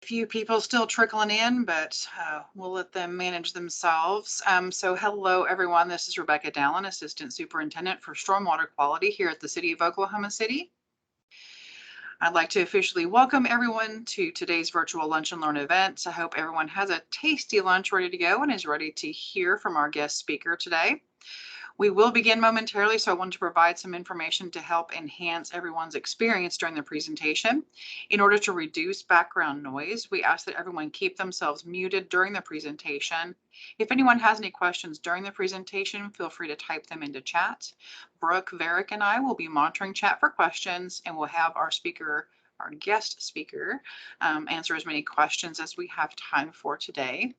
Few people still trickling in, but we'll let them manage themselves. So hello, everyone. This is Rebecca Dallin, Assistant Superintendent for Stormwater Quality here at the City of Oklahoma City. I'd like to officially welcome everyone to today's virtual Lunch and Learn event. I hope everyone has a tasty lunch ready to go and is ready to hear from our guest speaker today. We will begin momentarily, so I wanted to provide some information to help enhance everyone's experience during the presentation. In order to reduce background noise, we ask that everyone keep themselves muted during the presentation. If anyone has any questions during the presentation, feel free to type them into chat. Brooke, Varick, and I will be monitoring chat for questions, and we'll have our guest speaker, answer as many questions as we have time for today.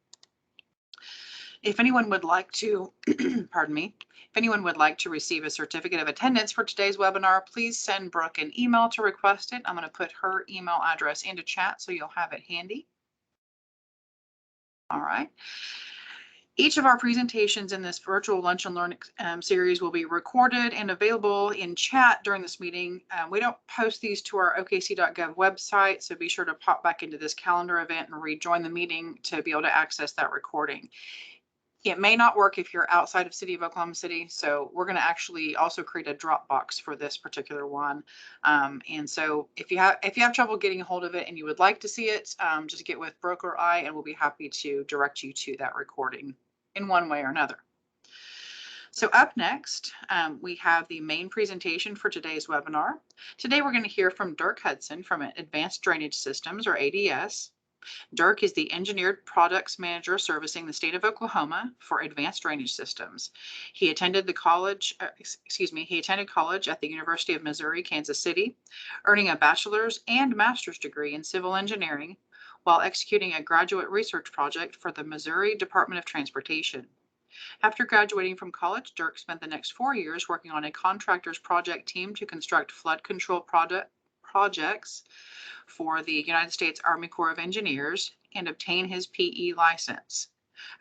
If anyone would like to, pardon me, if anyone would like to receive a certificate of attendance for today's webinar, please send Brooke an email to request it. I'm going to put her email address into chat so you'll have it handy. All right. Each of our presentations in this virtual Lunch and Learn series will be recorded and available in chat during this meeting. We don't post these to our okc.gov website, so be sure to pop back into this calendar event and rejoin the meeting to be able to access that recording. It may not work if you're outside of City of Oklahoma City, so we're going to actually also create a Dropbox for this particular one. And so if you have trouble getting a hold of it and you would like to see it, just get with Brooke or I, and we'll be happy to direct you to that recording in one way or another. So up next, we have the main presentation for today's webinar. Today, we're going to hear from Dirk Hudson from Advanced Drainage Systems, or ADS. Dirk is the Engineered Products Manager servicing the state of Oklahoma for advanced drainage systems. He attended college at the University of Missouri, Kansas City, earning a bachelor's and master's degree in civil engineering while executing a graduate research project for the Missouri Department of Transportation. After graduating from college, Dirk spent the next 4 years working on a contractor's project team to construct flood control projects for the United States Army Corps of Engineers and obtain his PE license.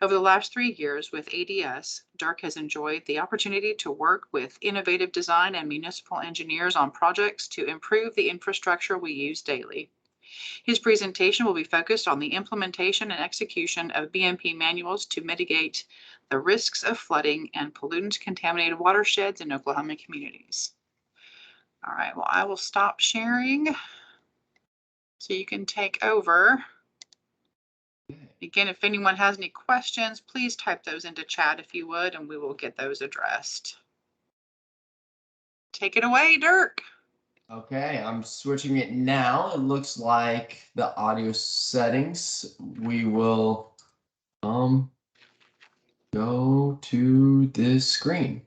Over the last 3 years with ADS, Dirk has enjoyed the opportunity to work with innovative design and municipal engineers on projects to improve the infrastructure we use daily. His presentation will be focused on the implementation and execution of Bmp Manuals to mitigate the risks of flooding and pollutant-contaminated watersheds in Oklahoma communities. All right, well, I will stop sharing so you can take over. Again, if anyone has any questions, please type those into chat if you would, and we will get those addressed. Take it away, Dirk. Okay, I'm switching it now. It looks like the audio settings. We will go to this screen.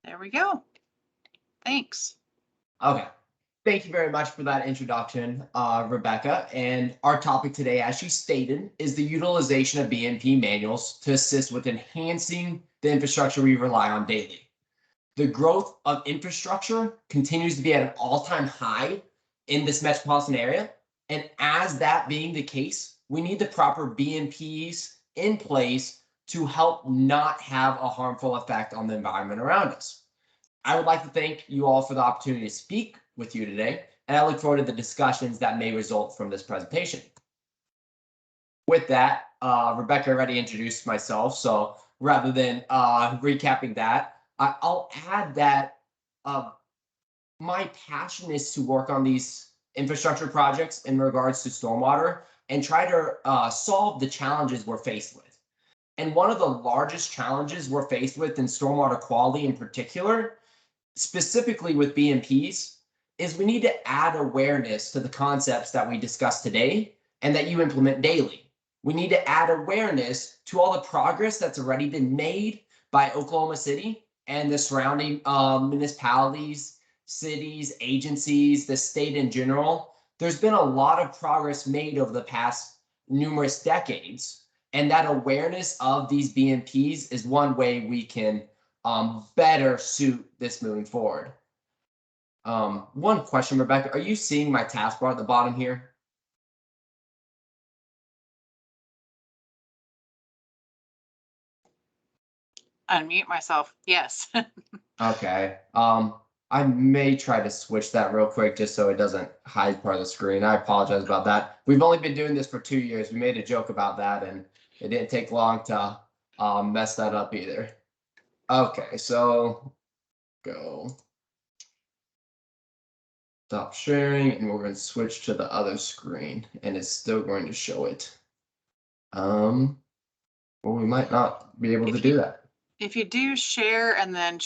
There we go. Thanks. Okay. Thank you very much for that introduction, Rebecca. And our topic today, as she stated, is the utilization of Bmp manuals to assist with enhancing the infrastructure we rely on daily. The growth of infrastructure continues to be at an all-time high in this metropolitan area. And as that being the case, we need the proper BMPs in place to help not have a harmful effect on the environment around us. I would like to thank you all for the opportunity to speak with you today, and I look forward to the discussions that may result from this presentation. With that, Rebecca already introduced myself, so rather than recapping that, I'll add that my passion is to work on these infrastructure projects in regards to stormwater and try to solve the challenges we're faced with. And one of the largest challenges we're faced with in stormwater quality in particular, specifically with BMPs, is we need to add awareness to the concepts that we discussed today and that you implement daily. We need to add awareness to all the progress that's already been made by Oklahoma City and the surrounding municipalities, cities, agencies, the state in general. There's been a lot of progress made over the past numerous decades, and that awareness of these BMPs is one way we can better suit this moving forward. One question, Rebecca, are you seeing my taskbar at the bottom here? unmute myself. Yes. Okay. I may try to switch that real quick just so it doesn't hide part of the screen. I apologize about that. We've only been doing this for 2 years. We made a joke about that, and it didn't take long to mess that up either. Okay, so go stop sharing, and we're going to switch to the other screen, and it's still going to show it. Well, we might not be able to do that. If you do share and then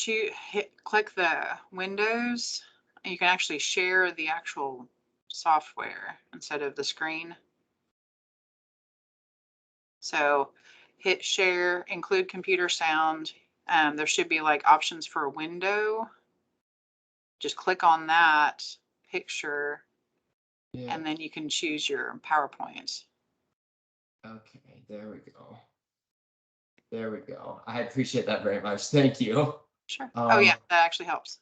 click the windows, you can actually share the actual software instead of the screen. So hit share, include computer sound. There should be like options for a window. Just click on that picture, Yeah. and then you can choose your PowerPoint. Okay, there we go. There we go. I appreciate that very much. Thank you. Sure. Oh yeah, that actually helps.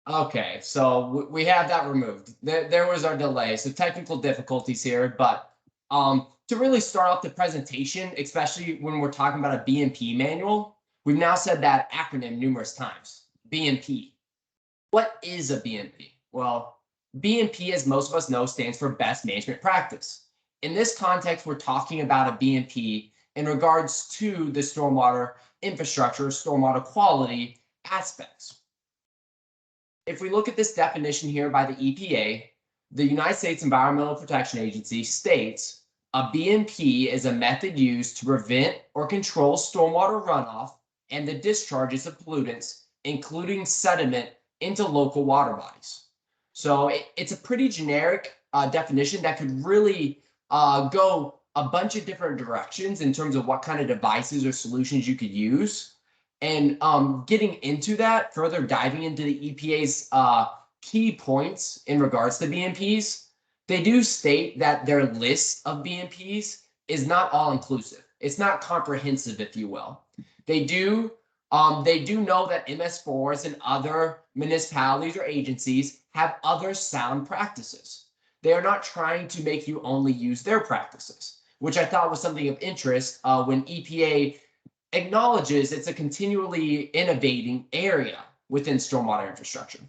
Okay, so we have that removed. There was our delay, so technical difficulties here, but to really start off the presentation, especially when we're talking about a BMP manual, we've now said that acronym numerous times, BMP. What is a BMP? Well, BMP, as most of us know, stands for Best Management Practice. In this context, we're talking about a BMP in regards to the stormwater infrastructure, stormwater quality aspects. If we look at this definition here by the EPA, the United States Environmental Protection Agency states a BMP is a method used to prevent or control stormwater runoff and the discharges of pollutants, including sediment, into local water bodies. So it's a pretty generic definition that could really go a bunch of different directions in terms of what kind of devices or solutions you could use. And getting into that, further diving into the EPA's key points in regards to BMPs, they do state that their list of BMPs is not all inclusive. It's not comprehensive, if you will. They do know that MS4s and other municipalities or agencies have other sound practices. They are not trying to make you only use their practices, which I thought was something of interest when EPA acknowledges it's a continually innovating area within stormwater infrastructure.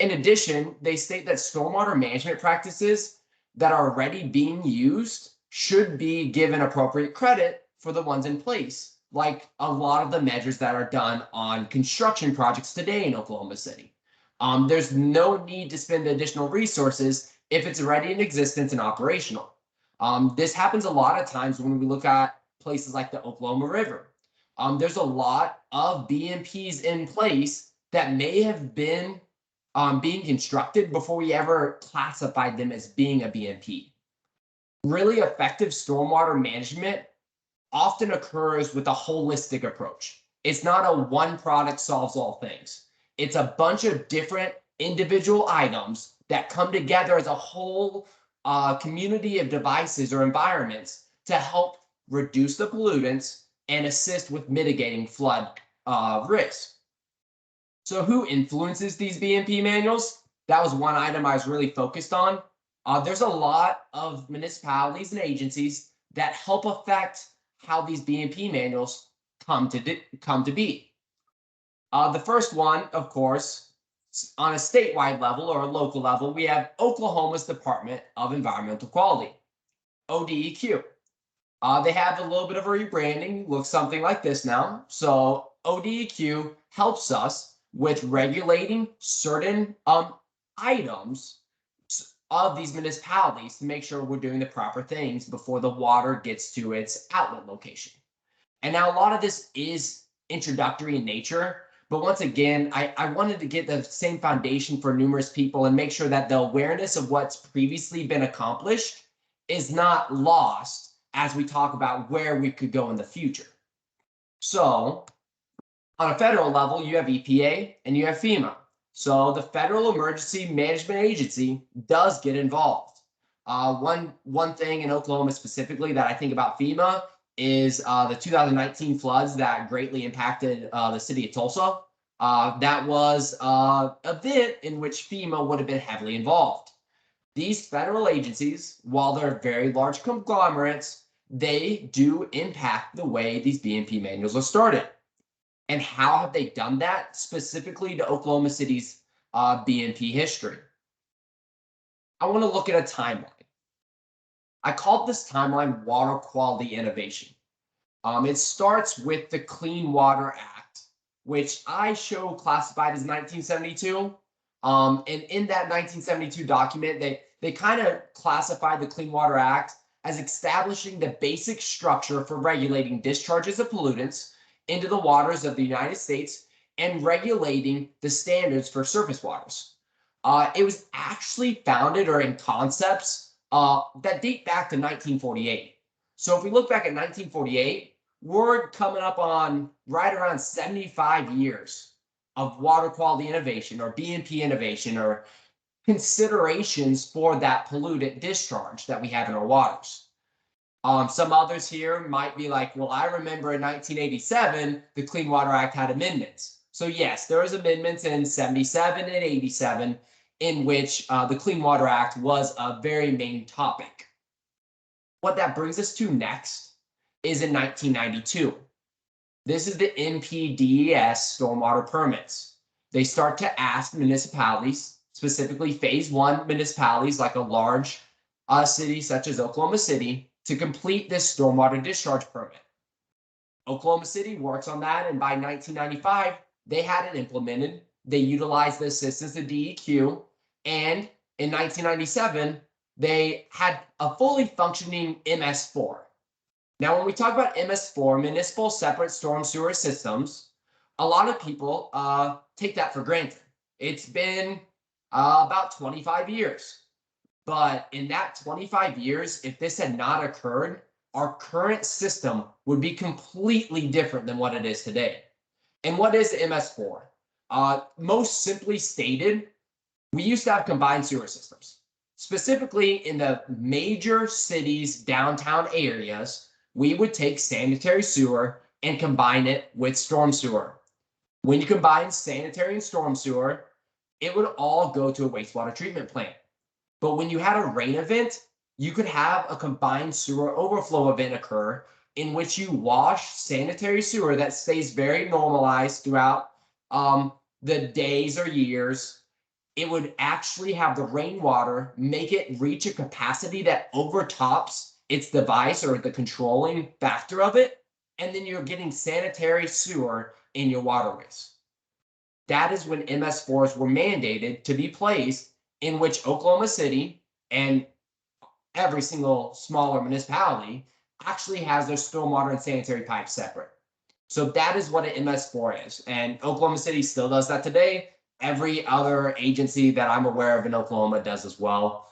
In addition, they state that stormwater management practices that are already being used should be given appropriate credit for the ones in place, like a lot of the measures that are done on construction projects today in Oklahoma City. There's no need to spend additional resources if it's already in existence and operational. This happens a lot of times when we look at places like the Oklahoma River. There's a lot of BMPs in place that may have been being constructed before we ever classified them as being a BMP. Really effective stormwater management often occurs with a holistic approach. It's not a one product solves all things. It's a bunch of different individual items that come together as a whole community of devices or environments to help reduce the pollutants and assist with mitigating flood risk. So who influences these BMP manuals? That was one item I was really focused on. There's a lot of municipalities and agencies that help affect how these BMP manuals come to be. The first one, of course, on a statewide level or a local level, we have Oklahoma's Department of Environmental Quality, ODEQ. They have a little bit of a rebranding, looks something like this now. So ODEQ helps us with regulating certain items of these municipalities to make sure we're doing the proper things before the water gets to its outlet location. And now a lot of this is introductory in nature, but once again, I wanted to get the same foundation for numerous people and make sure that the awareness of what's previously been accomplished is not lost as we talk about where we could go in the future. So on a federal level, you have EPA and you have FEMA. So the Federal Emergency Management Agency does get involved. One thing in Oklahoma specifically that I think about FEMA is the 2019 floods that greatly impacted the city of Tulsa. That was an event in which FEMA would have been heavily involved. These federal agencies, while they're very large conglomerates, they do impact the way these BMP manuals are started. And how have they done that specifically to Oklahoma City's BMP history? I want to look at a timeline. I called this timeline water quality innovation. It starts with the Clean Water Act, which I show classified as 1972. And in that 1972 document, they kind of classified the Clean Water Act as establishing the basic structure for regulating discharges of pollutants into the waters of the United States and regulating the standards for surface waters. It was actually founded or in concepts that date back to 1948. So if we look back at 1948, we're coming up on right around 75 years of water quality innovation or BMP innovation or considerations for that pollutant discharge that we have in our waters. Some others here might be like, well, I remember in 1987, the Clean Water Act had amendments. So yes, there was amendments in 77 and 87 in which the Clean Water Act was a very main topic. What that brings us to next is in 1992. This is the Mpds stormwater permits. They start to ask municipalities, specifically phase one municipalities like a large city such as Oklahoma City, to complete this stormwater discharge permit. Oklahoma City works on that, and by 1995, they had it implemented. They utilized the assistance of DEQ, and in 1997, they had a fully functioning MS4. Now, when we talk about MS4, Municipal Separate Storm Sewer Systems, a lot of people take that for granted. It's been about 25 years. But in that 25 years, if this had not occurred, our current system would be completely different than what it is today. And what is MS4? Most simply stated, we used to have combined sewer systems. Specifically in the major cities, downtown areas, we would take sanitary sewer and combine it with storm sewer. When you combine sanitary and storm sewer, it would all go to a wastewater treatment plant. But when you had a rain event, you could have a combined sewer overflow event occur in which you wash sanitary sewer that stays very normalized throughout the days or years. It would actually have the rainwater make it reach a capacity that overtops its device or the controlling factor of it, and then you're getting sanitary sewer in your waterways. That is when MS4s were mandated to be placed, in which Oklahoma City and every single smaller municipality actually has their stormwater and sanitary pipes separate. So that is what an MS4 is. And Oklahoma City still does that today. Every other agency that I'm aware of in Oklahoma does as well.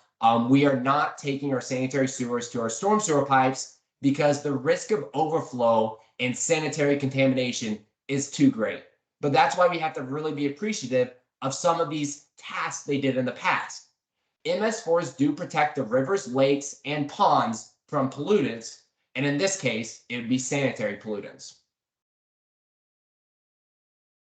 We are not taking our sanitary sewers to our storm sewer pipes because the risk of overflow and sanitary contamination is too great. But that's why we have to really be appreciative of some of these tasks they did in the past. MS4s do protect the rivers, lakes, and ponds from pollutants, and in this case, it would be sanitary pollutants.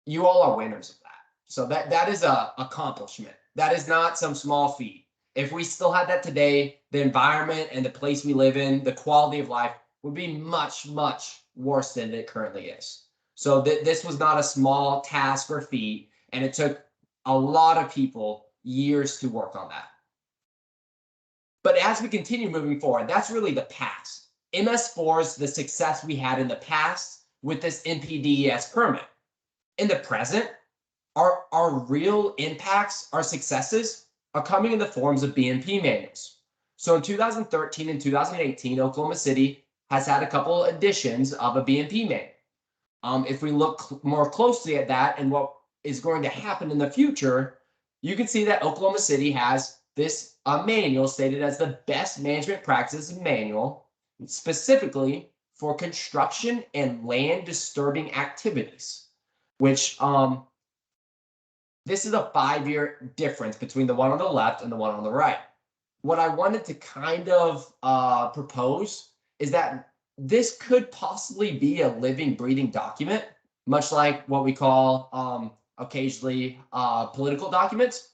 You all are winners of that. So that is an accomplishment. That is not some small feat. If we still had that today, the environment and the place we live in, the quality of life would be much, much worse than it currently is. So this was not a small task or feat, and it took a lot of people years to work on that. But as we continue moving forward, that's really the past. MS4s, the success we had in the past with this Mpdes permit. In the present, our real impacts, our successes are coming in the forms of Bmp manuals. So in 2013 and 2018, Oklahoma City has had a couple editions of a Bmp manual. If we look more closely at that and what is going to happen in the future, you can see that Oklahoma City has this manual stated as the best management practices manual, specifically for construction and land disturbing activities, which this is a 5-year difference between the one on the left and the one on the right. What I wanted to kind of propose is that this could possibly be a living, breathing document, much like what we call occasionally political documents,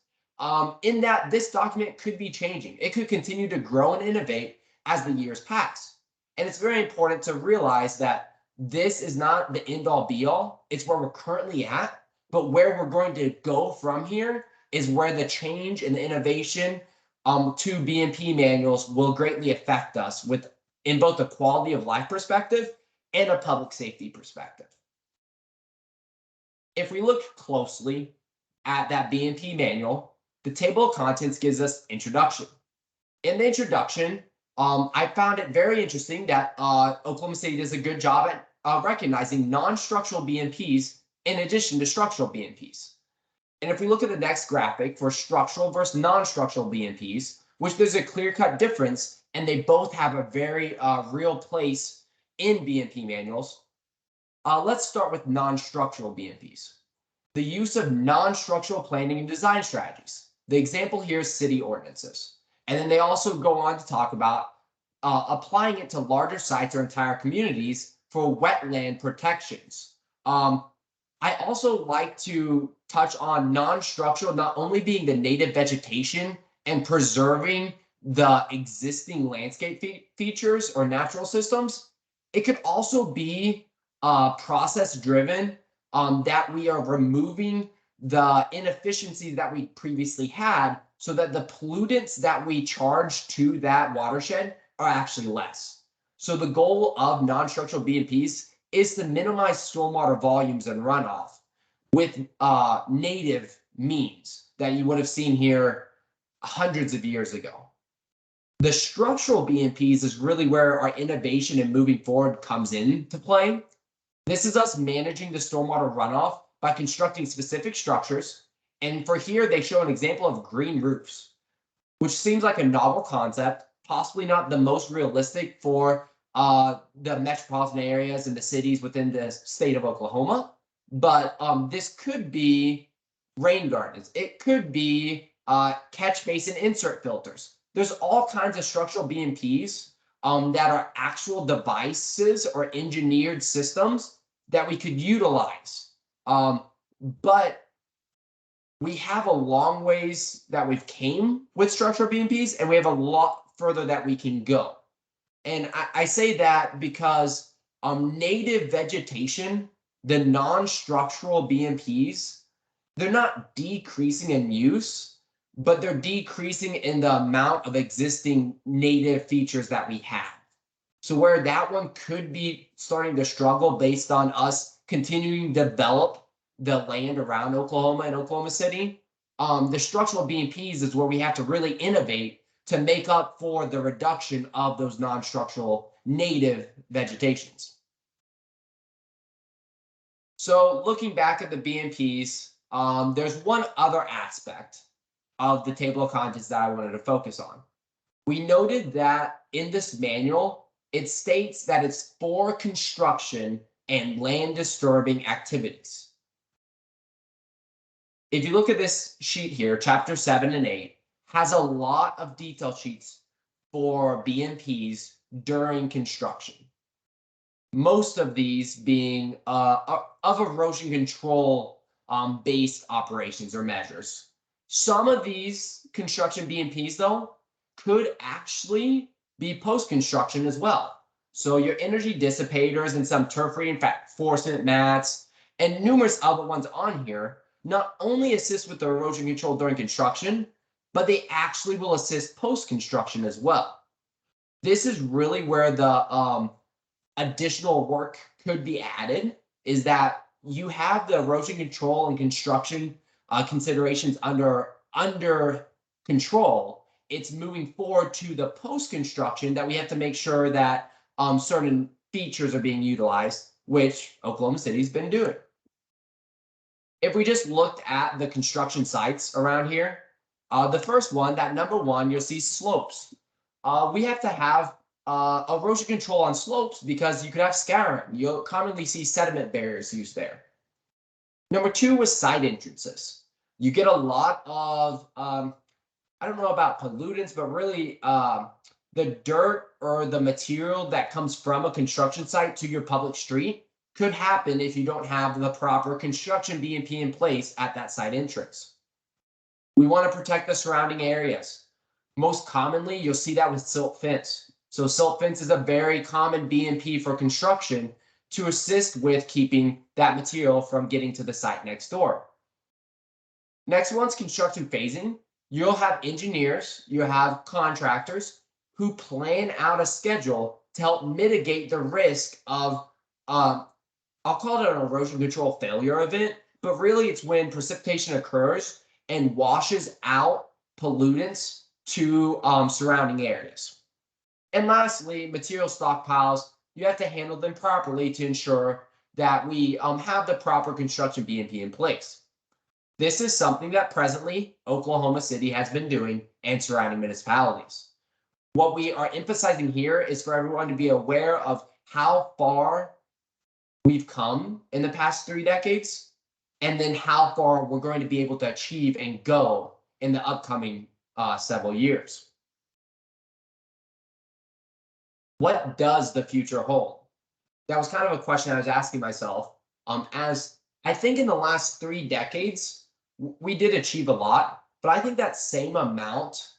in that this document could be changing. It could continue to grow and innovate as the years pass. And it's very important to realize that this is not the end all be all. It's where we're currently at, but where we're going to go from here is where the change and the innovation to BMP manuals will greatly affect us with in both a quality of life perspective and a public safety perspective. If we look closely at that BMP manual, the table of contents gives us introduction. In the introduction, I found it very interesting that Oklahoma City does a good job at recognizing non-structural BMPs in addition to structural BMPs. And if we look at the next graphic for structural versus non-structural BMPs, which there's a clear-cut difference, and they both have a very real place in BMP manuals. Let's start with non-structural BMPs. The use of non-structural planning and design strategies. The example here is city ordinances. And then they also go on to talk about applying it to larger sites or entire communities for wetland protections. I also like to touch on non-structural, not only being the native vegetation and preserving the existing landscape features or natural systems. It could also be process driven, that we are removing the inefficiencies that we previously had so that the pollutants that we charge to that watershed are actually less. So the goal of non-structural BMPs is to minimize stormwater volumes and runoff with native means that you would have seen here hundreds of years ago. The structural BMPs is really where our innovation and moving forward comes into play. This is us managing the stormwater runoff by constructing specific structures. And for here, they show an example of green roofs, which seems like a novel concept, possibly not the most realistic for the metropolitan areas and the cities within the state of Oklahoma. But this could be rain gardens. It could be catch basin insert filters. There's all kinds of structural BMPs that are actual devices or engineered systems that we could utilize. But we have a long ways that we've came with structural BMPs, and we have a lot further that we can go. And I say that because native vegetation, the non-structural BMPs, they're not decreasing in use, but they're decreasing in the amount of existing native features that we have. So where that one could be starting to struggle based on us continuing to develop the land around Oklahoma and Oklahoma City, the structural BMPs is where we have to really innovate to make up for the reduction of those non-structural native vegetations. So looking back at the BMPs, there's one other aspect of the table of contents that I wanted to focus on. We noted that in this manual, it states that it's for construction and land disturbing activities. If you look at this sheet here, chapter 7 and 8 has a lot of detail sheets for BMPs during construction. Most of these being of erosion control based operations or measures. Some of these construction BMPs, though, could actually be post-construction as well. So your energy dissipators and some turf reinforcement mats and numerous other ones on here not only assist with the erosion control during construction, but they actually will assist post-construction as well. This is really where the additional work could be added, is that you have the erosion control and construction considerations under control. It's moving forward to the post-construction that we have to make sure that certain features are being utilized, which Oklahoma City's been doing. If we just looked at the construction sites around here, the first one, that number one, you'll see slopes. We have to have erosion control on slopes because you could have scarring. You'll commonly see sediment barriers used there. Number two was site entrances. You get a lot of, I don't know about pollutants, but really the dirt or the material that comes from a construction site to your public street could happen if you don't have the proper construction BMP in place at that site entrance. We want to protect the surrounding areas. Most commonly, you'll see that with silt fence. So silt fence is a very common BMP for construction to assist with keeping that material from getting to the site next door. Next one's construction phasing. You'll have engineers, you'll have contractors who plan out a schedule to help mitigate the risk of, I'll call it an erosion control failure event, but really it's when precipitation occurs and washes out pollutants to surrounding areas. And lastly, material stockpiles, you have to handle them properly to ensure that we have the proper construction BMP in place. This is something that presently Oklahoma City has been doing and surrounding municipalities. What we are emphasizing here is for everyone to be aware of how far we've come in the past 3 decades, and then how far we're going to be able to achieve and go in the upcoming several years. What does the future hold? That was kind of a question I was asking myself. As I think in the last 3 decades, we did achieve a lot, but I think that same amount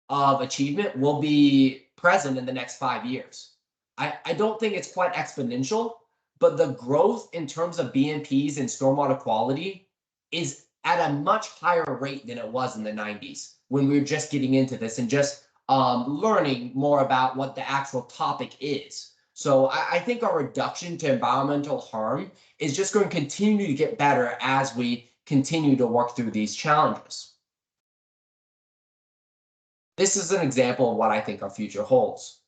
of achievement will be present in the next 5 years. I don't think it's quite exponential, but the growth in terms of BMPs and stormwater quality is at a much higher rate than it was in the 90s when we were just getting into this and just learning more about what the actual topic is. So I think our reduction to environmental harm is just going to continue to get better as we continue to work through these challenges. This is an example of what I think our future holds.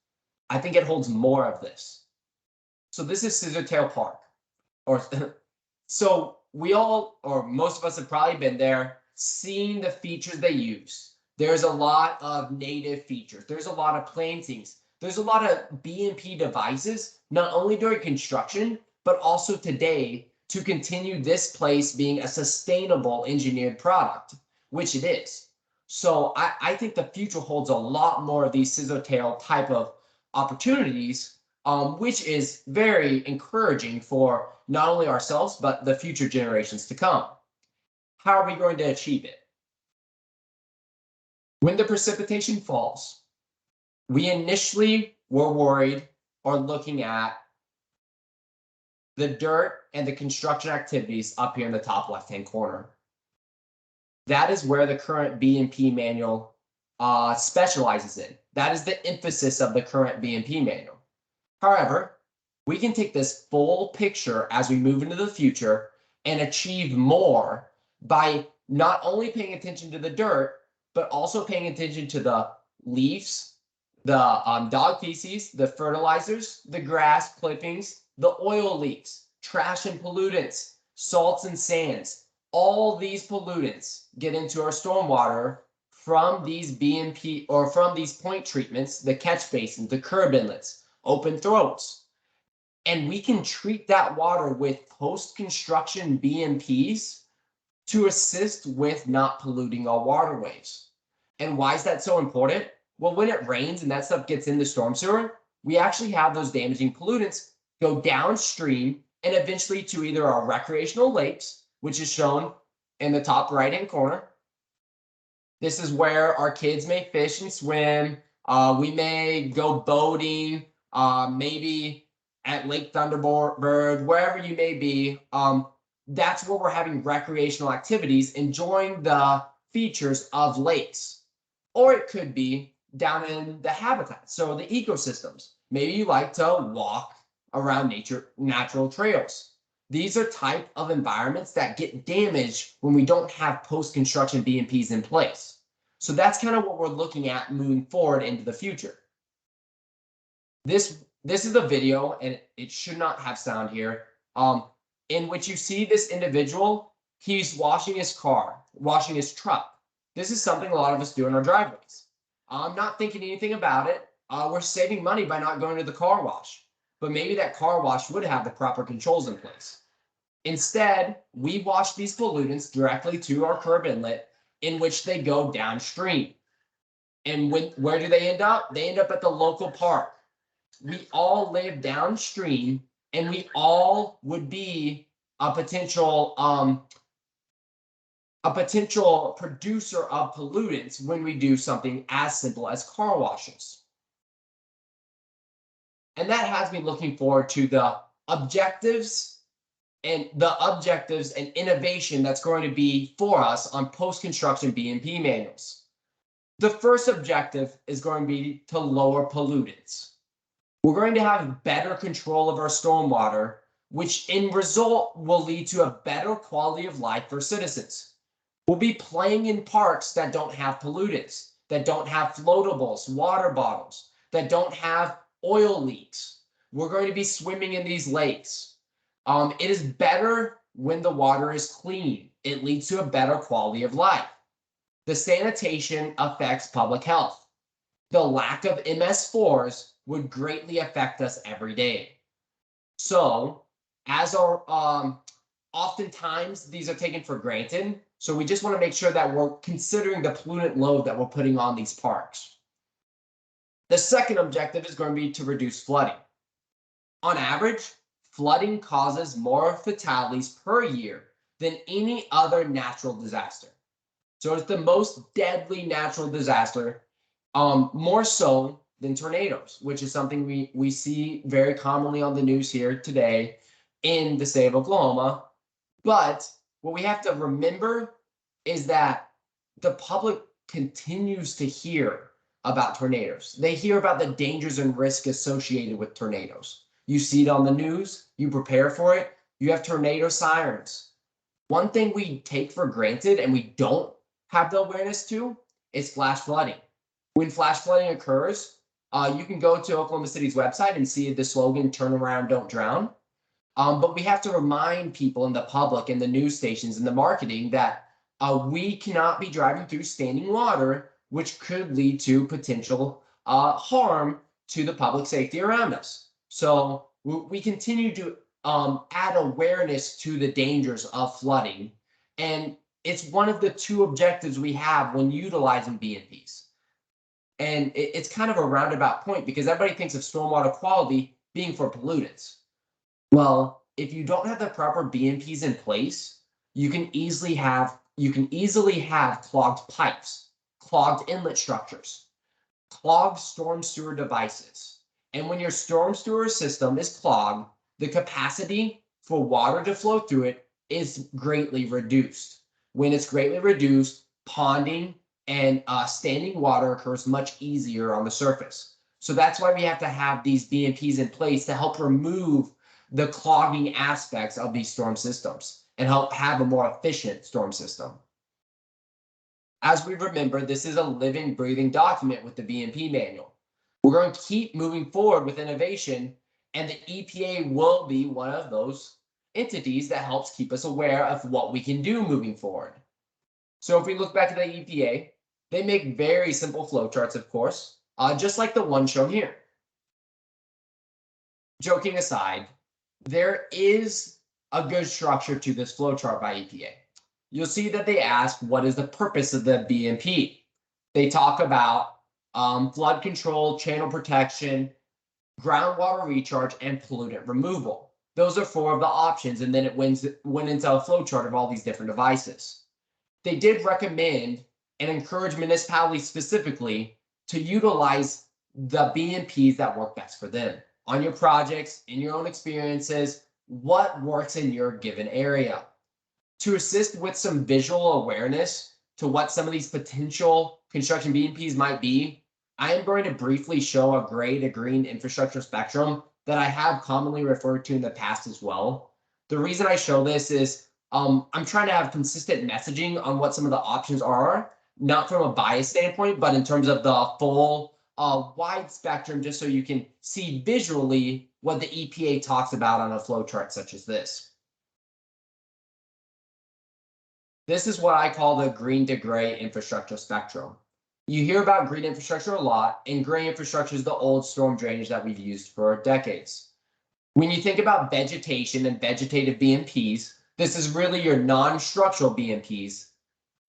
I think it holds more of this. So this is Scissortail Park. So we all, or most of us have probably been there, seen the features they use. There's a lot of native features. There's a lot of plantings. There's a lot of BMP devices, not only during construction, but also today to continue this place being a sustainable engineered product, which it is. So I think the future holds a lot more of these scissortail type of opportunities, which is very encouraging for not only ourselves, but the future generations to come. How are we going to achieve it? When the precipitation falls, we initially were worried or looking at the dirt and the construction activities up here in the top left-hand corner. That is where the current Bmp manual specializes in. That is the emphasis of the current Bmp manual. However, we can take this full picture as we move into the future and achieve more by not only paying attention to the dirt, but also paying attention to the leaves, the dog feces, the fertilizers, the grass clippings, the oil leaks, trash and pollutants, salts and sands. All these pollutants get into our stormwater from these BMP or from these point treatments, the catch basins, the curb inlets, open throats. And we can treat that water with post-construction BMPs to assist with not polluting our waterways. And why is that so important? Well, when it rains and that stuff gets in the storm sewer, we actually have those damaging pollutants go downstream and eventually to either our recreational lakes, which is shown in the top right-hand corner. This is where our kids may fish and swim. We may go boating, maybe at Lake Thunderbird, wherever you may be. That's where we're having recreational activities, enjoying the features of lakes. Or it could be down in the habitat, so the ecosystems. Maybe you like to walk around natural trails. These are type of environments that get damaged when we don't have post-construction BMPs in place. So that's kind of what we're looking at moving forward into the future. This is a video, and it should not have sound here, in which you see this individual. He's washing his car, washing his truck. This is something a lot of us do in our driveways. I'm not thinking anything about it. We're saving money by not going to the car wash, but maybe that car wash would have the proper controls in place. Instead, we wash these pollutants directly to our curb inlet, in which they go downstream. And where do they end up? They end up at the local park. We all live downstream, and we all would be a potential producer of pollutants when we do something as simple as car washes. And that has me looking forward to the objectives and innovation that's going to be for us on post-construction BMP manuals. The first objective is going to be to lower pollutants. We're going to have better control of our stormwater, which in result will lead to a better quality of life for citizens. We'll be playing in parks that don't have pollutants, that don't have floatables, water bottles, that don't have oil leaks. We're going to be swimming in these lakes. It is better when the water is clean. It leads to a better quality of life. The sanitation affects public health. The lack of MS4s would greatly affect us every day. So, as our oftentimes these are taken for granted. So we just want to make sure that we're considering the pollutant load that we're putting on these parks. The second objective is going to be to reduce flooding. On average, flooding causes more fatalities per year than any other natural disaster. So it's the most deadly natural disaster, more so than tornadoes, which is something we see very commonly on the news here today in the state of Oklahoma. But what we have to remember is that the public continues to hear about tornadoes. They hear about the dangers and risk associated with tornadoes. You see it on the news, you prepare for it, you have tornado sirens. One thing we take for granted and we don't have the awareness to is flash flooding. When flash flooding occurs, you can go to Oklahoma City's website and see the slogan, "Turn around, don't drown." But we have to remind people in the public and the news stations and the marketing that we cannot be driving through standing water, which could lead to potential harm to the public safety around us. So we continue to add awareness to the dangers of flooding. And it's one of the two objectives we have when utilizing BMPs. And it's kind of a roundabout point because everybody thinks of stormwater quality being for pollutants. Well, if you don't have the proper BMPs in place, you can easily have clogged pipes, clogged inlet structures, clogged storm sewer devices. And when your storm sewer system is clogged, the capacity for water to flow through it is greatly reduced. When it's greatly reduced, ponding and standing water occurs much easier on the surface. So that's why we have to have these BMPs in place to help remove the clogging aspects of these storm systems and help have a more efficient storm system. As we remember, this is a living, breathing document with the BMP manual. We're going to keep moving forward with innovation, and the EPA will be one of those entities that helps keep us aware of what we can do moving forward. So if we look back at the EPA, they make very simple flowcharts, of course, just like the one shown here. Joking aside, there is a good structure to this flowchart by EPA. You'll see that they ask, what is the purpose of the BMP? They talk about flood control, channel protection, groundwater recharge, and pollutant removal. Those are 4 of the options, and then it went into a flowchart of all these different devices. They did recommend and encourage municipalities specifically to utilize the BMPs that work best for them. On your projects, in your own experiences, what works in your given area. To assist with some visual awareness to what some of these potential construction BMPs might be, I am going to briefly show a gray to green infrastructure spectrum that I have commonly referred to in the past as well. The reason I show this is I'm trying to have consistent messaging on what some of the options are, not from a bias standpoint, but in terms of the full wide spectrum, just so you can see visually what the EPA talks about on a flowchart such as this. This is what I call the green to gray infrastructure spectrum. You hear about green infrastructure a lot, and gray infrastructure is the old storm drainage that we've used for decades. When you think about vegetation and vegetative BMPs, this is really your non-structural BMPs.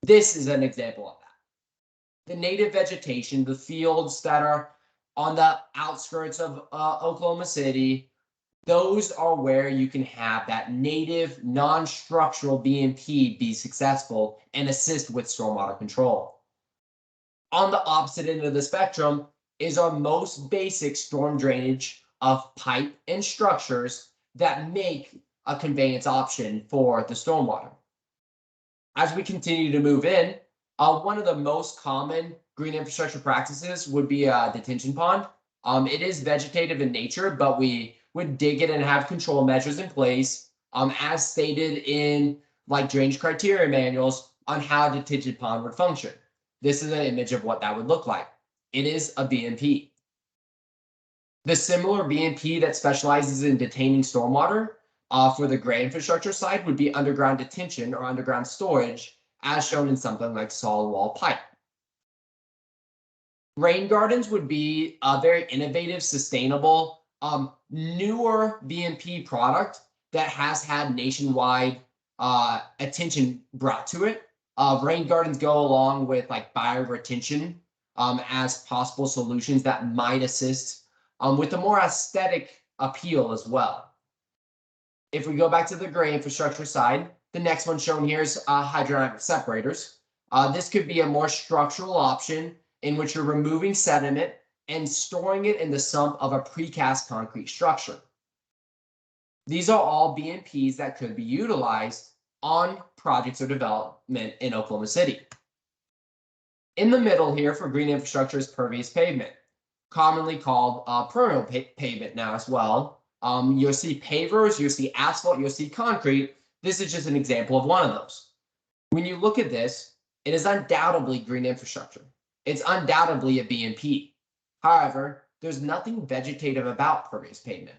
This is an example of that. The native vegetation, the fields that are on the outskirts of Oklahoma City, those are where you can have that native non-structural BMP be successful and assist with stormwater control. On the opposite end of the spectrum is our most basic storm drainage of pipe and structures that make a conveyance option for the stormwater. As we continue to move in, one of the most common green infrastructure practices would be a detention pond. It is vegetative in nature, but we would dig it and have control measures in place, as stated in like drainage criteria manuals on how a detention pond would function. This is an image of what that would look like. It is a BMP. The similar BMP that specializes in detaining stormwater for the gray infrastructure side would be underground detention or underground storage, as shown in something like solid wall pipe. Rain gardens would be a very innovative, sustainable, newer BMP product that has had nationwide attention brought to it. Rain gardens go along with like bioretention as possible solutions that might assist with a more aesthetic appeal as well. If we go back to the gray infrastructure side, the next one shown here is hydrodynamic separators. This could be a more structural option in which you're removing sediment and storing it in the sump of a precast concrete structure. These are all BMPs that could be utilized on projects or development in Oklahoma City. In the middle here for green infrastructure is pervious pavement, commonly called permeable pavement now as well. You'll see pavers, you'll see asphalt, you'll see concrete. This is just an example of one of those. When you look at this, it is undoubtedly green infrastructure. It's undoubtedly a BMP. However, there's nothing vegetative about pervious pavement.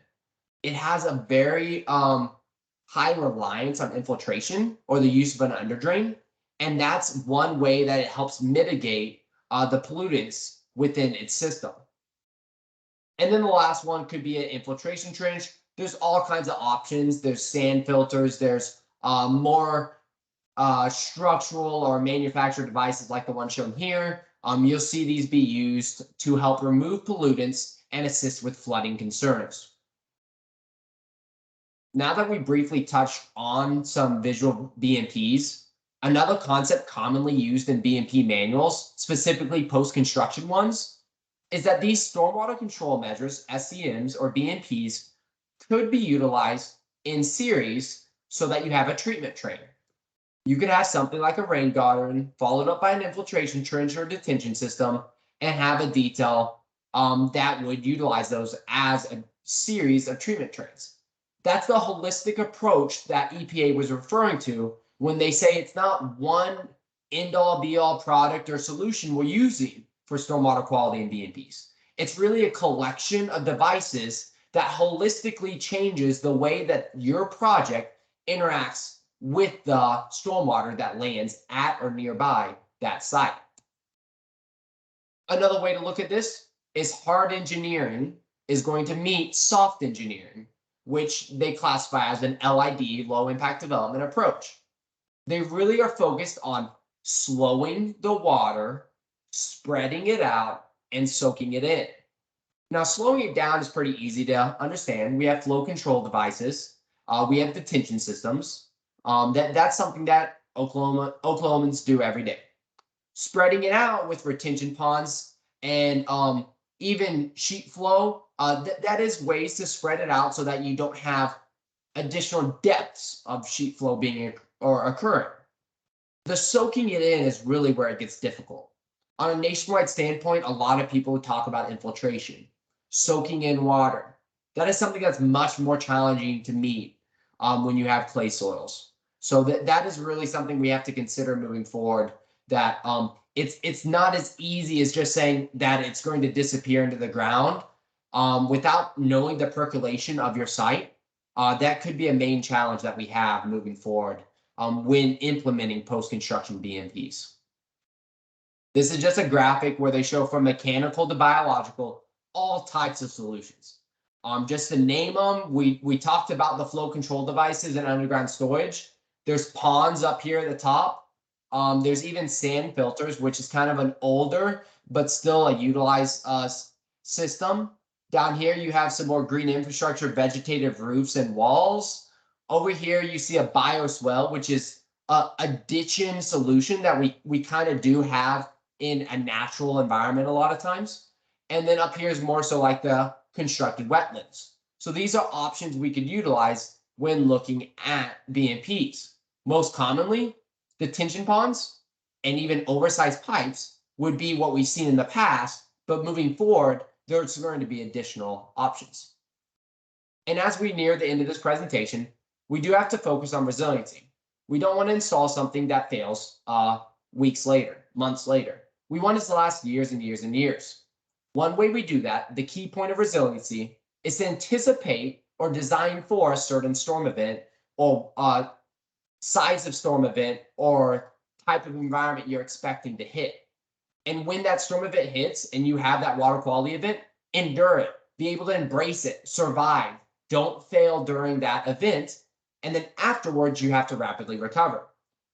It has a very high reliance on infiltration or the use of an underdrain. And that's one way that it helps mitigate the pollutants within its system. And then the last one could be an infiltration trench. There's all kinds of options. There's sand filters. There's more structural or manufactured devices like the one shown here. You'll see these be used to help remove pollutants and assist with flooding concerns. Now that we briefly touched on some visual BMPs, another concept commonly used in BMP manuals, specifically post-construction ones, is that these stormwater control measures, SCMs or BMPs, could be utilized in series so that you have a treatment train. You could have something like a rain garden followed up by an infiltration trench or detention system and have a detail that would utilize those as a series of treatment trains. That's the holistic approach that EPA was referring to when they say it's not one end-all be-all product or solution we're using for stormwater quality in BMPs. It's really a collection of devices that holistically changes the way that your project interacts with the stormwater that lands at or nearby that site. Another way to look at this is hard engineering is going to meet soft engineering, which they classify as an LID, low impact development approach. They really are focused on slowing the water, spreading it out, and soaking it in. Now, slowing it down is pretty easy to understand. We have flow control devices. We have detention systems. That's something that Oklahomans do every day. Spreading it out with retention ponds and even sheet flow, that is ways to spread it out so that you don't have additional depths of sheet flow being occurring. The soaking it in is really where it gets difficult. On a nationwide standpoint, a lot of people talk about infiltration, soaking in water. That is something that's much more challenging to meet when you have clay soils. So that is really something we have to consider moving forward, that it's not as easy as just saying that it's going to disappear into the ground without knowing the percolation of your site. That could be a main challenge that we have moving forward when implementing post-construction BMPs. This is just a graphic where they show from mechanical to biological, all types of solutions. Just to name them, we talked about the flow control devices and underground storage. There's ponds up here at the top. There's even sand filters, which is kind of an older, but still a utilized system. Down here, you have some more green infrastructure, vegetative roofs and walls. Over here, you see a bioswale, which is a ditching solution that we kind of do have in a natural environment a lot of times. And then up here is more so like the constructed wetlands. So these are options we could utilize when looking at BMPs. Most commonly, detention ponds and even oversized pipes would be what we've seen in the past, but moving forward, there's going to be additional options. And as we near the end of this presentation, we do have to focus on resiliency. We don't want to install something that fails weeks later, months later. We want it to last years and years and years. One way we do that, the key point of resiliency, is to anticipate or design for a certain storm event or size of storm event or type of environment you're expecting to hit. And when that storm event hits and you have that water quality event, endure it, be able to embrace it, survive, don't fail during that event. And then afterwards, you have to rapidly recover.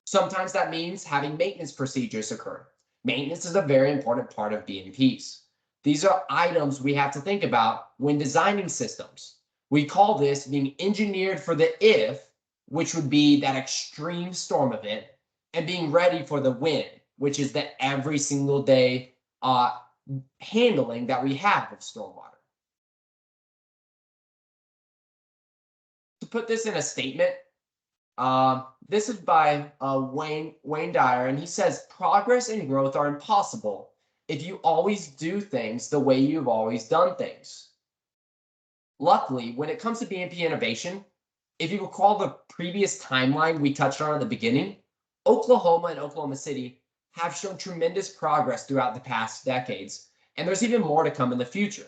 Sometimes that means having maintenance procedures occur. Maintenance is a very important part of BMPs. These are items we have to think about when designing systems. We call this being engineered for the if, which would be that extreme storm event, and being ready for the when, which is the every single day handling that we have of stormwater. To put this in a statement, this is by Wayne Dyer, and he says, progress and growth are impossible if you always do things the way you've always done things. Luckily, when it comes to BMP innovation, if you recall the previous timeline we touched on at the beginning, Oklahoma and Oklahoma City have shown tremendous progress throughout the past decades, and there's even more to come in the future.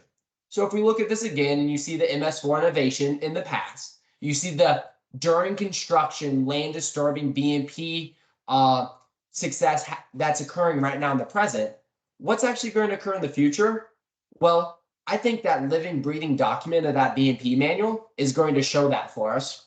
So if we look at this again and you see the MS4 innovation in the past, you see the during construction land disturbing BMP success that's occurring right now in the present, what's actually going to occur in the future? Well, I think that living, breathing document of that Bmp manual is going to show that for us.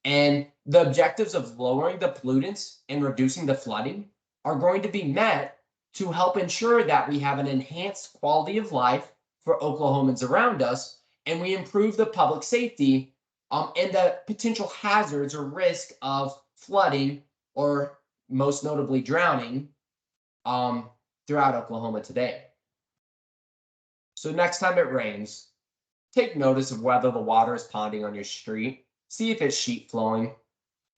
And the objectives of lowering the pollutants and reducing the flooding are going to be met to help ensure that we have an enhanced quality of life for Oklahomans around us, and we improve the public safety and the potential hazards or risk of flooding or most notably drowning throughout Oklahoma today. So next time it rains, take notice of whether the water is ponding on your street. See if it's sheet flowing.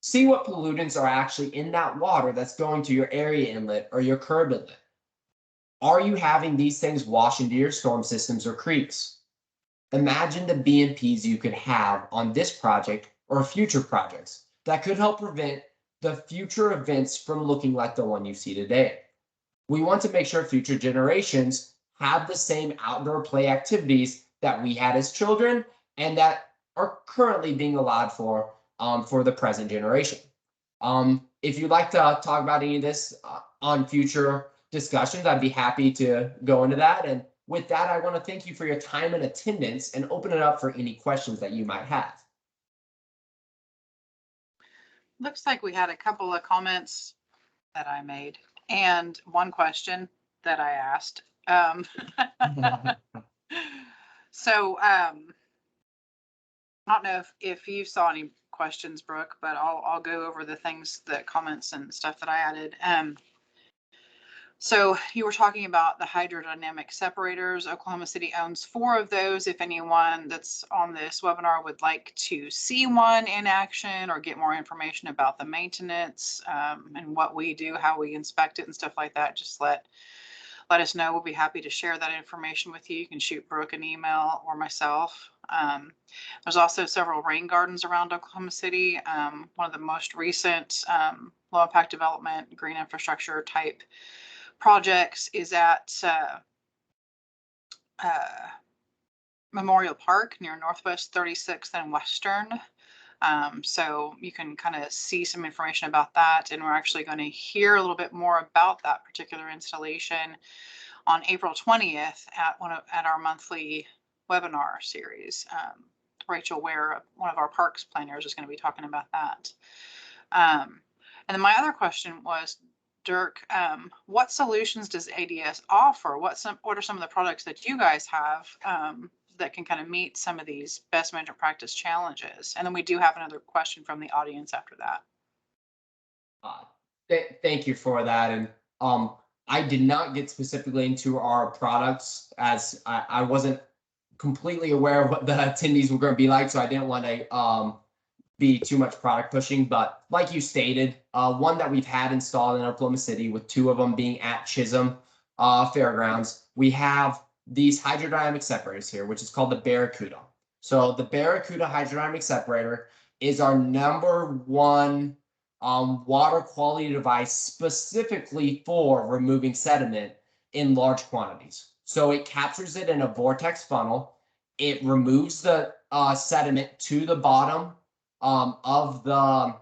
See what pollutants are actually in that water that's going to your area inlet or your curb inlet. Are you having these things wash into your storm systems or creeks? Imagine the BMPs you could have on this project or future projects that could help prevent the future events from looking like the one you see today. We want to make sure future generations have the same outdoor play activities that we had as children and that are currently being allowed for the present generation. If you'd like to talk about any of this on future discussions, I'd be happy to go into that. And with that, I want to thank you for your time and attendance and open it up for any questions that you might have. Looks like we had a couple of comments that I made and one question that I asked. So I don't know if you saw any questions, Brooke, but I'll go over the things, the comments and stuff that I added. So you were talking about the hydrodynamic separators. Oklahoma City owns 4 of those. If anyone that's on this webinar would like to see one in action or get more information about the maintenance and what we do, how we inspect it and stuff like that, just let us know. We'll be happy to share that information with you. You can shoot Brooke an email or myself. There's also several rain gardens around Oklahoma City. One of the most recent low impact development, green infrastructure type projects is at Memorial Park near Northwest 36th and Western. So you can kind of see some information about that. And we're actually going to hear a little bit more about that particular installation on April 20th at our monthly webinar series. Rachel Ware, one of our parks planners, is going to be talking about that. And then my other question was, Dirk, what solutions does ADS offer? What are some of the products that you guys have that can kind of meet some of these best management practice challenges? And then we do have another question from the audience after that. Thank you for that. And I did not get specifically into our products as I wasn't completely aware of what the attendees were going to be like, so I didn't want to be too much product pushing. But like you stated, one that we've had installed in Oklahoma City, with 2 of them being at Chisholm Fairgrounds, we have these hydrodynamic separators here, which is called the Barracuda. So the Barracuda hydrodynamic separator is our #1 water quality device, specifically for removing sediment in large quantities. So it captures it in a vortex funnel. It removes the sediment to the bottom of the,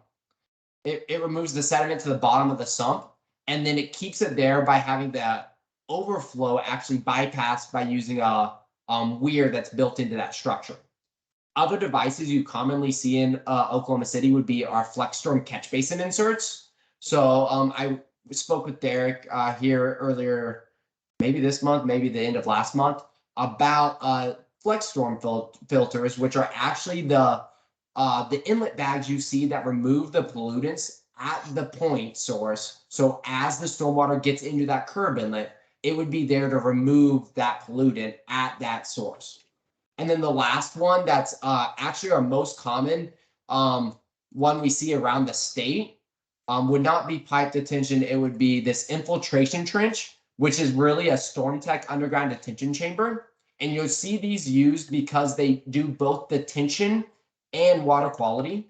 it removes the sediment to the bottom of the sump, and then it keeps it there by having the overflow actually bypassed by using a weir that's built into that structure. Other devices you commonly see in Oklahoma City would be our Flexstorm catch basin inserts. So I spoke with Derek here earlier, maybe this month, maybe the end of last month, about Flexstorm filters, which are actually the inlet bags you see that remove the pollutants at the point source. So as the stormwater gets into that curb inlet, it would be there to remove that pollutant at that source. And then the last one that's actually our most common one we see around the state would not be pipe detention. It would be this infiltration trench, which is really a storm tech underground detention chamber. And you'll see these used because they do both detention and water quality.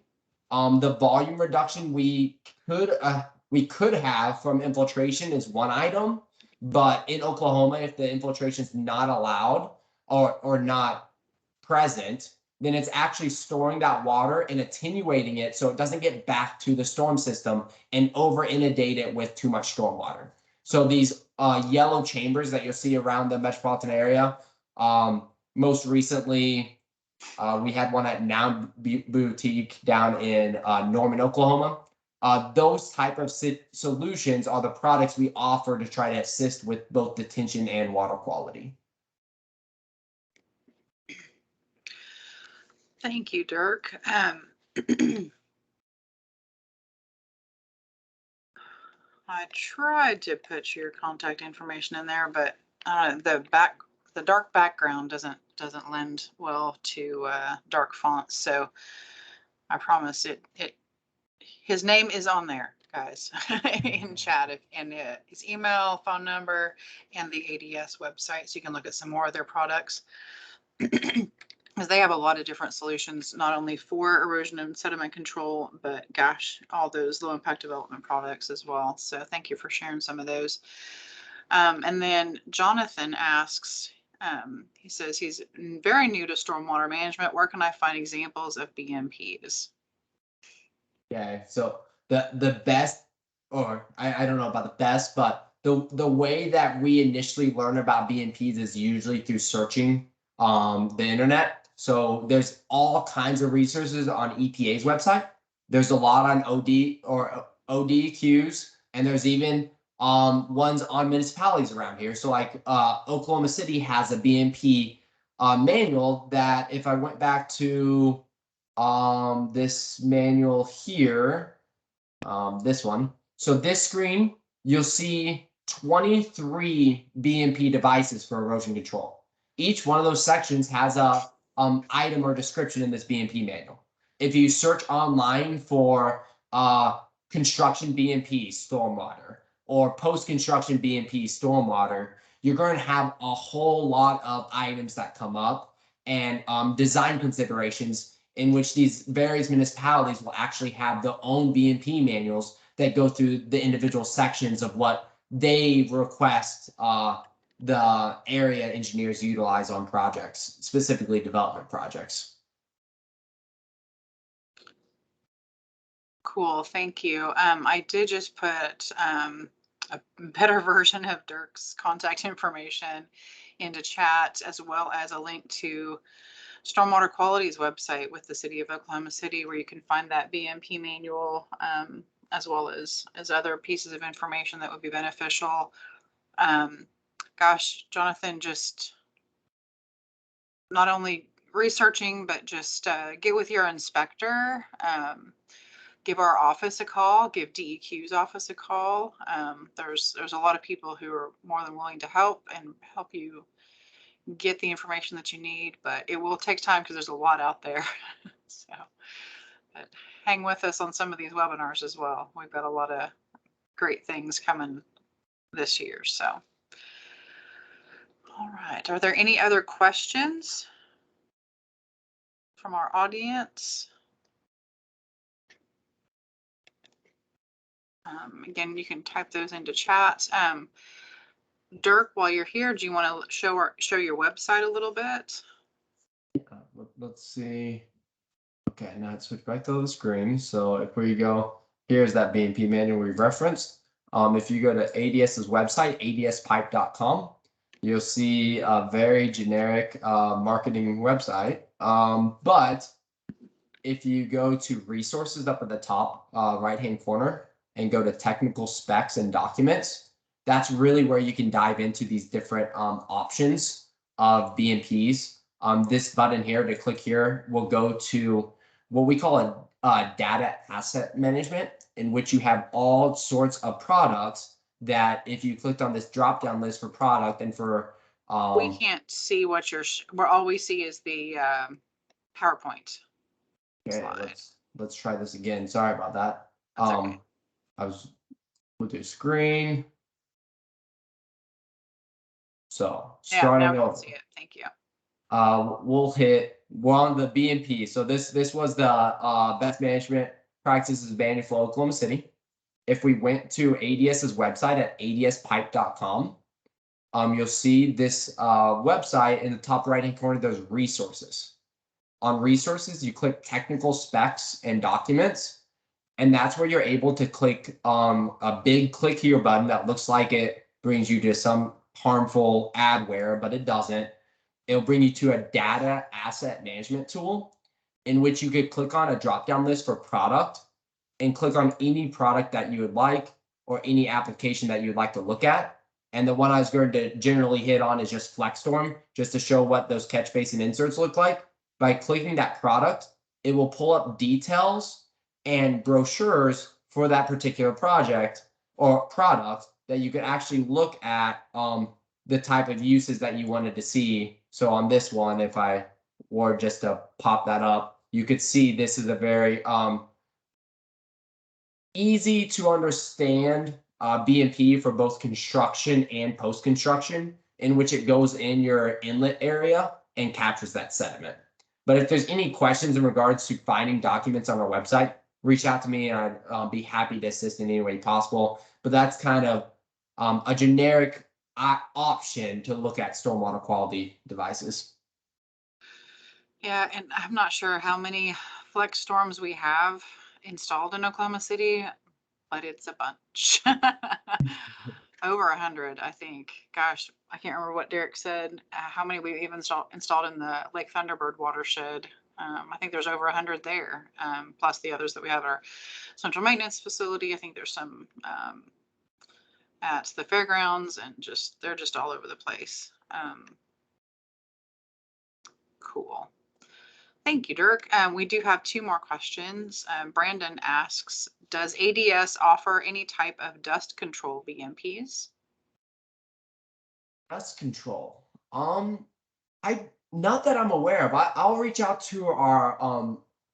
The volume reduction we could have from infiltration is one item, but in Oklahoma, if the infiltration is not allowed or not present, then it's actually storing that water and attenuating it so it doesn't get back to the storm system and over inundate it with too much storm water. So these yellow chambers that you'll see around the metropolitan area, most recently we had one at Now Boutique down in Norman, Oklahoma. Those type of solutions are the products we offer to try to assist with both detention and water quality. Thank you, Dirk. I tried to put your contact information in there, but the dark background doesn't lend well to dark fonts. So I promise his name is on there, guys, in chat, and his email, phone number, and the ADS website, so you can look at some more of their products. Because they have a lot of different solutions, not only for erosion and sediment control, but gosh, all those low impact development products as well. So thank you for sharing some of those. And then Jonathan asks, he says he's very new to stormwater management. Where can I find examples of BMPs? Okay, so the best, or I don't know about the best, but the way that we initially learn about BMPs is usually through searching the internet. So there's all kinds of resources on EPA's website. There's a lot on OD or ODQs, and there's even ones on municipalities around here. So like Oklahoma City has a BMP manual that, if I went back to this manual here, this one. So this screen, you'll see 23 BMP devices for erosion control. Each one of those sections has a item or description in this BMP manual. If you search online for construction BMP stormwater or post-construction BMP stormwater, you're going to have a whole lot of items that come up, and design considerations in which these various municipalities will actually have their own BMP manuals that go through the individual sections of what they request the area engineers utilize on projects, specifically development projects. Cool, thank you. I did just put a better version of Dirk's contact information into chat, as well as a link to Stormwater Quality's website with the City of Oklahoma City, where you can find that BMP manual, as well as other pieces of information that would be beneficial. Gosh, Jonathan, just not only researching, but just get with your inspector, give our office a call, give DEQ's office a call. There's a lot of people who are more than willing to help and help you get the information that you need, but it will take time because there's a lot out there. So, but hang with us on some of these webinars as well. We've got a lot of great things coming this year. So, all right. Are there any other questions from our audience? Again, you can type those into chat. Dirk, while you're here, do you want to show your website a little bit? Let's see. Okay, now it's switched back to the screen. So if we go, here's that BMP manual we referenced. If you go to ADS's website, adspipe.com, you'll see a very generic marketing website. But if you go to resources up at the top right-hand corner and go to technical specs and documents, that's really where you can dive into these different options of BMPs. This button here to click here will go to what we call a data asset management, in which you have all sorts of products that if you clicked on this drop down list for product and for we can't see what where all we see is the PowerPoint. Okay, slide. let's try this again. Sorry about that. That's okay. I was with the screen. So starting now we over. can see it. Thank you. We're on the BMP. So this was the best management practices manual for Oklahoma City. If we went to ADS's website at adspipe.com, you'll see this website in the top right hand corner. There's resources. On resources, you click technical specs and documents, and that's where you're able to click a big click here button that looks like it brings you to some harmful adware, but it doesn't. It'll bring you to a data asset management tool in which you could click on a drop-down list for product and click on any product that you would like or any application that you'd like to look at. And the one I was going to generally hit on is just Flexstorm, just to show what those catch basin inserts look like. By clicking that product, it will pull up details and brochures for that particular project or product that you could actually look at the type of uses that you wanted to see. So on this one, if I were just to pop that up, you could see this is a very easy to understand BMP for both construction and post-construction, in which it goes in your inlet area and captures that sediment. But if there's any questions in regards to finding documents on our website, reach out to me and I'd be happy to assist in any way possible. But that's kind of a generic option to look at stormwater quality devices. Yeah, and I'm not sure how many Flexstorms we have installed in Oklahoma City, but it's a bunch. Over 100, I think. Gosh, I can't remember what Derek said, how many we even installed in the Lake Thunderbird watershed. I think there's over 100 there, plus the others that we have at our central maintenance facility. I think there's some at the fairgrounds, and they're just all over the place. Cool. Thank you, Dirk. We do have two more questions. Brandon asks, does ADS offer any type of dust control BMPs? Dust control. Not that I'm aware of. I'll reach out to our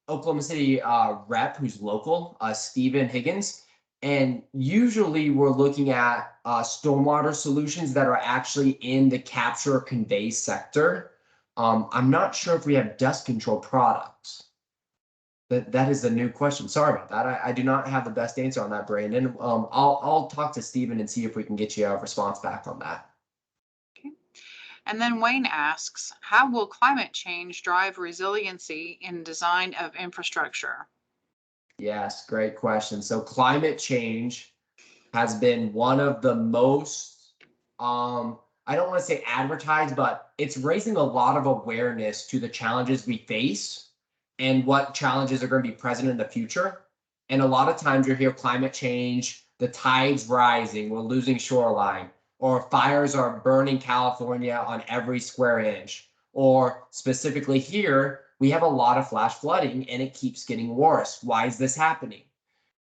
Oklahoma City rep who's local, Stephen Higgins. And usually we're looking at stormwater solutions that are actually in the capture or convey sector. I'm not sure if we have dust control products. That is a new question. Sorry about that. I do not have the best answer on that, Brandon. I'll talk to Stephen and see if we can get you a response back on that. Okay. And then Wayne asks, how will climate change drive resiliency in design of infrastructure? Yes, great question. So climate change has been one of the most, I don't want to say advertised, but it's raising a lot of awareness to the challenges we face and what challenges are going to be present in the future. And a lot of times you hear climate change, the tide's rising, we're losing shoreline, or fires are burning California on every square inch, or specifically here, we have a lot of flash flooding and it keeps getting worse. Why is this happening?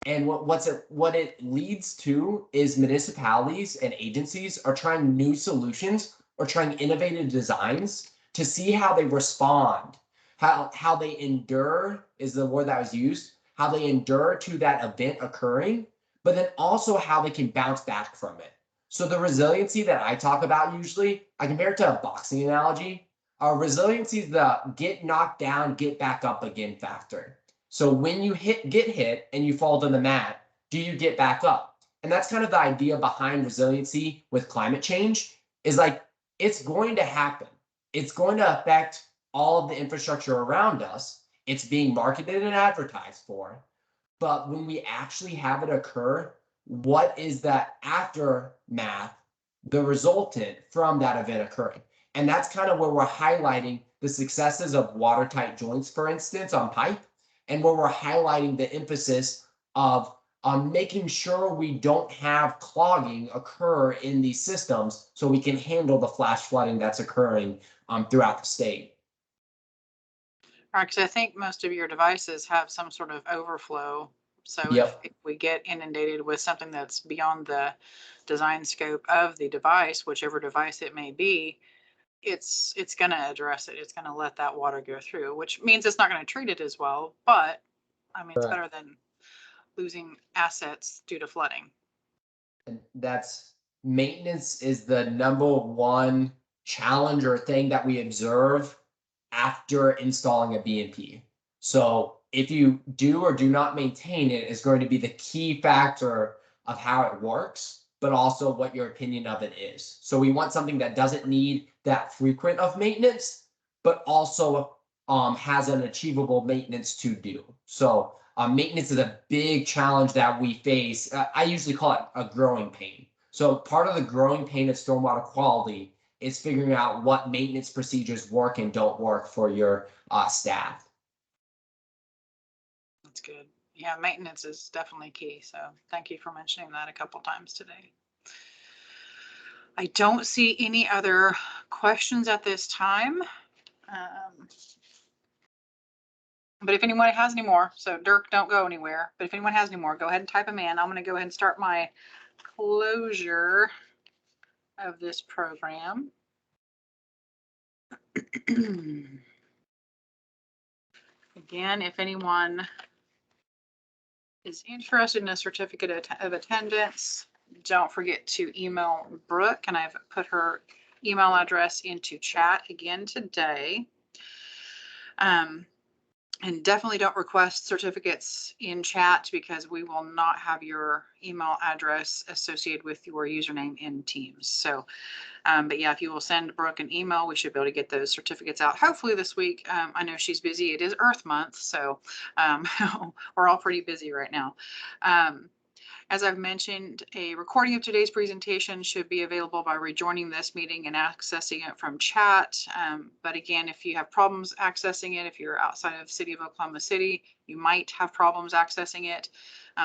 And what it leads to is municipalities and agencies are trying new solutions or trying innovative designs to see how they respond, how they endure is the word that was used, how they endure to that event occurring, but then also how they can bounce back from it. So the resiliency that I talk about usually, I compare it to a boxing analogy. Resiliency is the get knocked down, get back up again factor. So when you get hit and you fall to the mat, do you get back up? And that's kind of the idea behind resiliency with climate change is like, it's going to happen. It's going to affect all of the infrastructure around us. It's being marketed and advertised for. But when we actually have it occur, what is that aftermath, the resultant from that event occurring? And that's kind of where we're highlighting the successes of watertight joints, for instance, on pipe, and where we're highlighting the emphasis of making sure we don't have clogging occur in these systems so we can handle the flash flooding that's occurring throughout the state. Right, because I think most of your devices have some sort of overflow. So Yep. if we get inundated with something that's beyond the design scope of the device, whichever device it may be, it's going to address it. It's going to let that water go through, which means it's not going to treat it as well. But I mean, it's better than losing assets due to flooding. And that's maintenance is the #1 challenge or thing that we observe after installing a BMP. So if you do or do not maintain it is going to be the key factor of how it works, but also what your opinion of it is. So we want something that doesn't need that frequent of maintenance, but also has an achievable maintenance to do. So maintenance is a big challenge that we face. I usually call it a growing pain. So part of the growing pain of stormwater quality is figuring out what maintenance procedures work and don't work for your staff. That's good. Yeah, maintenance is definitely key. So thank you for mentioning that a couple times today. I don't see any other questions at this time. But if anyone has any more, so Dirk, don't go anywhere. But if anyone has any more, go ahead and type them in. I'm going to go ahead and start my closure of this program. Again, if anyone is interested in a certificate of attendance, don't forget to email Brooke, and I've put her email address into chat again today. And definitely don't request certificates in chat because we will not have your email address associated with your username in Teams. So, but yeah, if you will send Brooke an email, we should be able to get those certificates out hopefully this week. I know she's busy. It is Earth Month, so we're all pretty busy right now. As I've mentioned, a recording of today's presentation should be available by rejoining this meeting and accessing it from chat. But again, if you have problems accessing it, if you're outside of the city of Oklahoma City, you might have problems accessing it.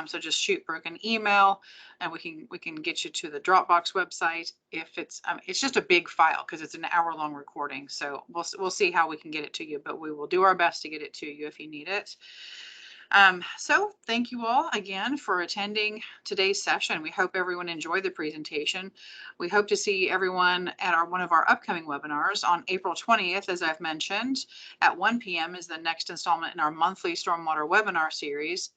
So just shoot Brooke an email and we can get you to the Dropbox website. If it's just a big file because it's an hour-long recording. So we'll see how we can get it to you, but we will do our best to get it to you if you need it. So thank you all again for attending today's session. We hope everyone enjoyed the presentation. We hope to see everyone at one of our upcoming webinars on April 20th, as I've mentioned, at 1 p.m. is the next installment in our monthly stormwater webinar series.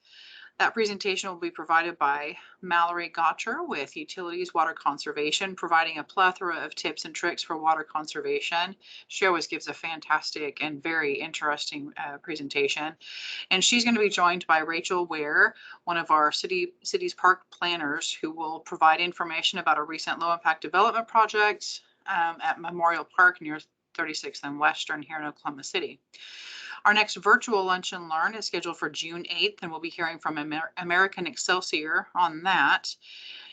That presentation will be provided by Mallory Gotcher with Utilities Water Conservation, providing a plethora of tips and tricks for water conservation. She always gives a fantastic and very interesting presentation. And she's going to be joined by Rachel Ware, one of our city's park planners, who will provide information about a recent low impact development project at Memorial Park near 36th and Western here in Oklahoma City. Our next virtual Lunch and Learn is scheduled for June 8th, and we'll be hearing from American Excelsior on that.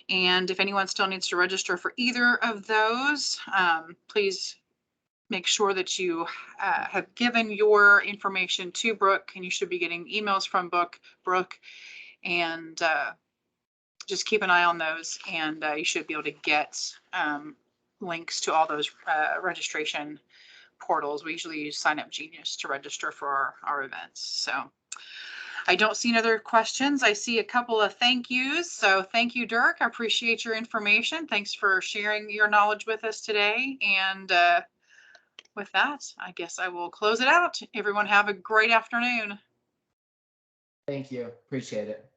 And if anyone still needs to register for either of those, please make sure that you have given your information to Brooke, and you should be getting emails from Brooke, and just keep an eye on those, and you should be able to get links to all those registration portals. We usually use Sign Up Genius to register for our events. So I don't see any other questions. I see a couple of thank yous. So thank you, Dirk. I appreciate your information. Thanks for sharing your knowledge with us today. And with that, I guess I will close it out. Everyone have a great afternoon. Thank you. Appreciate it.